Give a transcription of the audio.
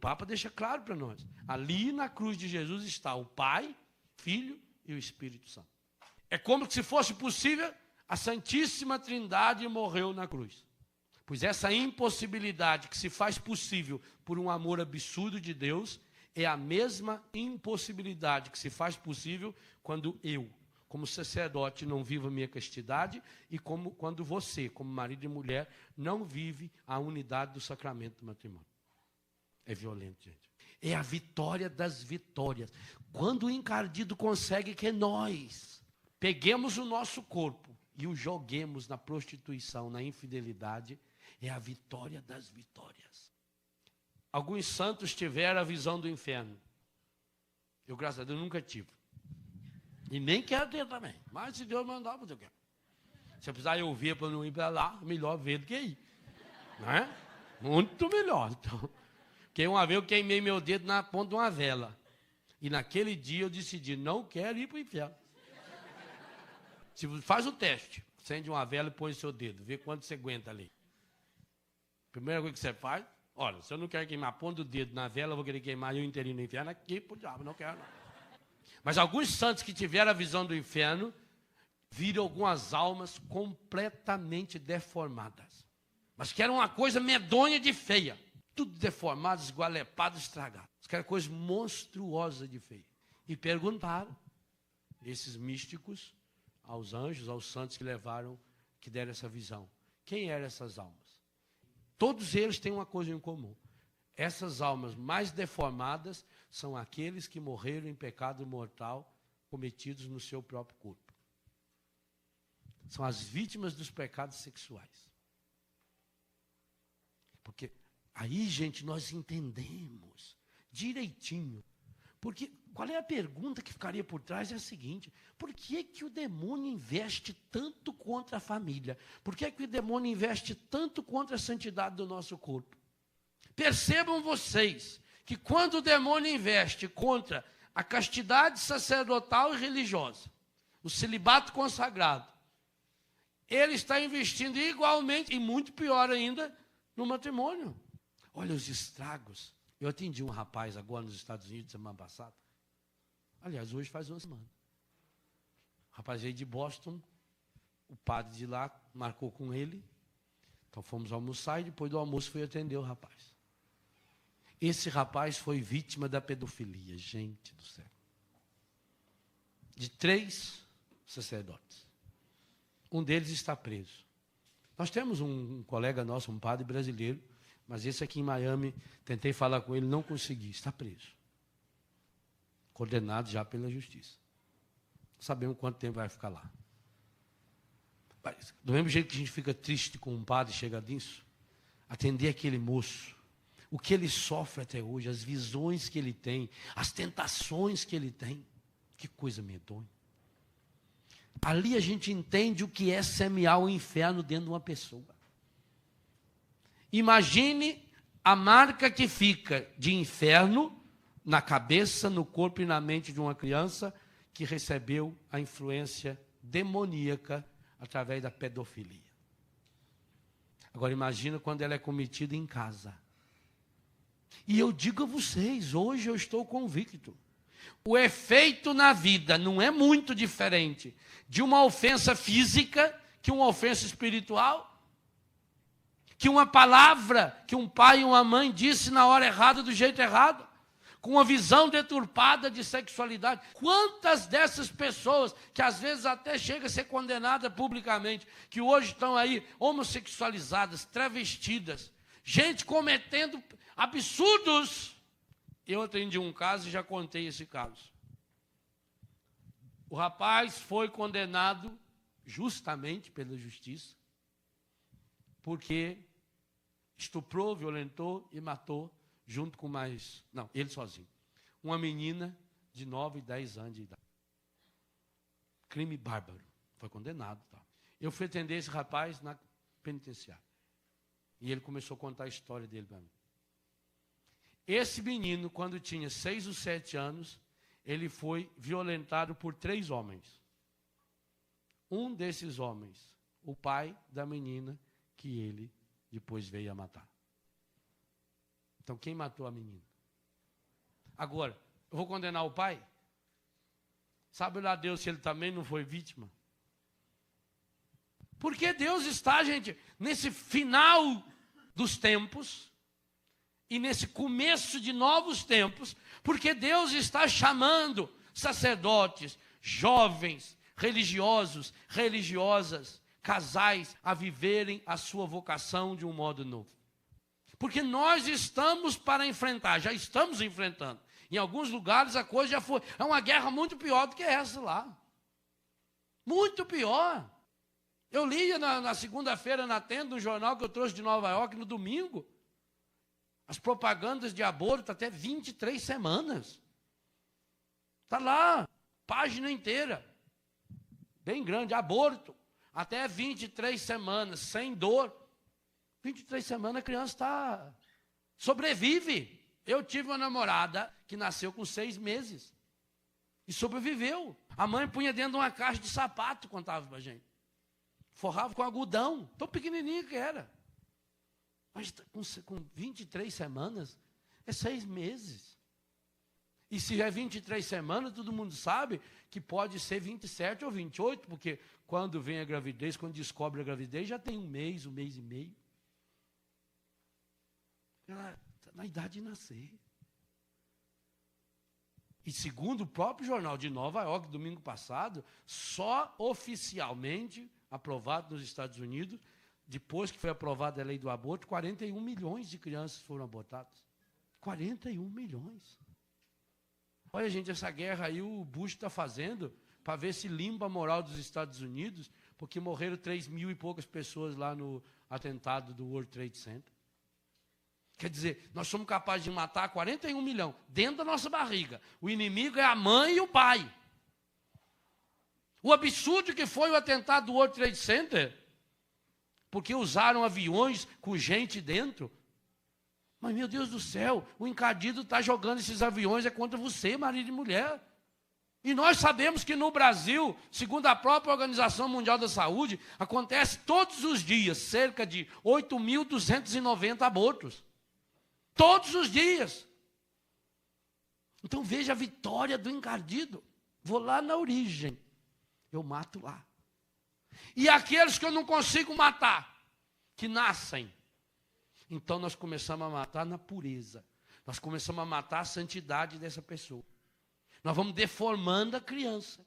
Papa deixa claro para nós. Ali na cruz de Jesus está o Pai, Filho e o Espírito Santo. É como se fosse possível, a Santíssima Trindade morreu na cruz. Pois essa impossibilidade que se faz possível por um amor absurdo de Deus é a mesma impossibilidade que se faz possível quando eu, como sacerdote, não vivo a minha castidade e quando você, como marido e mulher, não vive a unidade do sacramento do matrimônio. É violento, gente. É a vitória das vitórias. Quando o encardido consegue que nós peguemos o nosso corpo e o joguemos na prostituição, na infidelidade, é a vitória das vitórias. Alguns santos tiveram a visão do inferno. Eu, graças a Deus, nunca tive. E nem quero ter também. Mas se Deus mandar, eu quero. Se eu precisar eu ver para não ir para lá, melhor ver do que ir. Não é? Muito melhor. Então, porque uma vez eu queimei meu dedo na ponta de uma vela. E naquele dia eu decidi, não quero ir para o inferno. Faz o teste. Acende uma vela e põe o seu dedo. Vê quanto você aguenta ali. Primeira coisa que você faz, olha, se eu não quero queimar a ponta do dedo na vela, eu vou querer queimar eu inteirinho no inferno. Aqui pro diabo, não quero não. Mas alguns santos que tiveram a visão do inferno, viram algumas almas completamente deformadas. Mas que era uma coisa medonha de feia. Tudo deformado, esgualepado, estragado. Que era coisa monstruosa de feia. E perguntaram, esses místicos, aos anjos, aos santos que deram essa visão. Quem eram essas almas? Todos eles têm uma coisa em comum. Essas almas mais deformadas são aqueles que morreram em pecado mortal cometidos no seu próprio corpo. São as vítimas dos pecados sexuais. Porque aí, gente, nós entendemos direitinho. Porque qual é a pergunta que ficaria por trás? É a seguinte: por que que o demônio investe tanto contra a família? Por que que o demônio investe tanto contra a santidade do nosso corpo? Percebam vocês que quando o demônio investe contra a castidade sacerdotal e religiosa, o celibato consagrado, ele está investindo igualmente, e muito pior ainda, no matrimônio. Olha os estragos. Eu atendi um rapaz agora nos Estados Unidos, semana passada. Aliás, hoje faz uma semana. O rapaz veio de Boston, o padre de lá marcou com ele. Então fomos almoçar e depois do almoço fui atender o rapaz. Esse rapaz foi vítima da pedofilia, gente do céu. De 3 sacerdotes. Um deles está preso. Nós temos um colega nosso, um padre brasileiro, mas esse aqui em Miami, tentei falar com ele, não consegui, está preso. Condenado já pela justiça. Não sabemos quanto tempo vai ficar lá. Mas, do mesmo jeito que a gente fica triste com um padre chega disso, atender aquele moço, o que ele sofre até hoje, as visões que ele tem, as tentações que ele tem, que coisa medonha. Ali a gente entende o que é semear o inferno dentro de uma pessoa. Imagine a marca que fica de inferno na cabeça, no corpo e na mente de uma criança que recebeu a influência demoníaca através da pedofilia. Agora imagina quando ela é cometida em casa. E eu digo a vocês, hoje eu estou convicto, o efeito na vida não é muito diferente de uma ofensa física que uma ofensa espiritual, que uma palavra que um pai e uma mãe disse na hora errada, do jeito errado, com uma visão deturpada de sexualidade. Quantas dessas pessoas, que às vezes até chega a ser condenada publicamente, que hoje estão aí homossexualizadas, travestidas, gente cometendo absurdos. Eu atendi um caso e já contei esse caso. O rapaz foi condenado justamente pela justiça, porque estuprou, violentou e matou, junto com mais... Não, ele sozinho. Uma menina de 9 e 10 anos de idade. Crime bárbaro. Foi condenado. Tá? Eu fui atender esse rapaz na penitenciária. E ele começou a contar a história dele para mim. Esse menino, quando tinha 6 ou 7 anos, ele foi violentado por 3 homens. Um desses homens, o pai da menina, que ele depois veio a matar. Então, quem matou a menina? Agora, eu vou condenar o pai? Sabe lá Deus se ele também não foi vítima? Porque Deus está, gente, nesse final dos tempos e nesse começo de novos tempos, porque Deus está chamando sacerdotes, jovens, religiosos, religiosas, casais a viverem a sua vocação de um modo novo. Porque nós estamos para enfrentar, já estamos enfrentando. Em alguns lugares a coisa já foi, é uma guerra muito pior do que essa lá. Muito pior. Eu lia na segunda-feira na tenda, um jornal que eu trouxe de Nova York, no domingo, as propagandas de aborto até 23 semanas. Está lá, página inteira, bem grande, aborto, até 23 semanas, sem dor. 23 semanas a criança sobrevive. Eu tive uma namorada que nasceu com 6 meses e sobreviveu. A mãe punha dentro de uma caixa de sapato, contava para a gente. Forrava com algodão, tão pequenininha que era. Mas com 23 semanas, é 6 meses. E se é 23 semanas, todo mundo sabe que pode ser 27 ou 28, porque quando vem a gravidez, quando descobre a gravidez, já tem um mês e meio. Ela está na idade de nascer. E segundo o próprio jornal de Nova York, domingo passado, só oficialmente aprovado nos Estados Unidos, depois que foi aprovada a lei do aborto, 41 milhões de crianças foram abortadas. 41 milhões. Olha, gente, essa guerra aí o Bush está fazendo para ver se limpa a moral dos Estados Unidos, porque morreram 3 mil e poucas pessoas lá no atentado do World Trade Center. Quer dizer, nós somos capazes de matar 41 milhões dentro da nossa barriga. O inimigo é a mãe e o pai. O absurdo que foi o atentado do World Trade Center, porque usaram aviões com gente dentro. Mas, meu Deus do céu, o encardido está jogando esses aviões contra você, marido e mulher. E nós sabemos que no Brasil, segundo a própria Organização Mundial da Saúde, acontece todos os dias cerca de 8.290 abortos. Todos os dias. Então veja a vitória do encardido. Vou lá na origem. Eu mato lá. E aqueles que eu não consigo matar, que nascem. Então nós começamos a matar na pureza. Nós começamos a matar a santidade dessa pessoa. Nós vamos deformando a criança.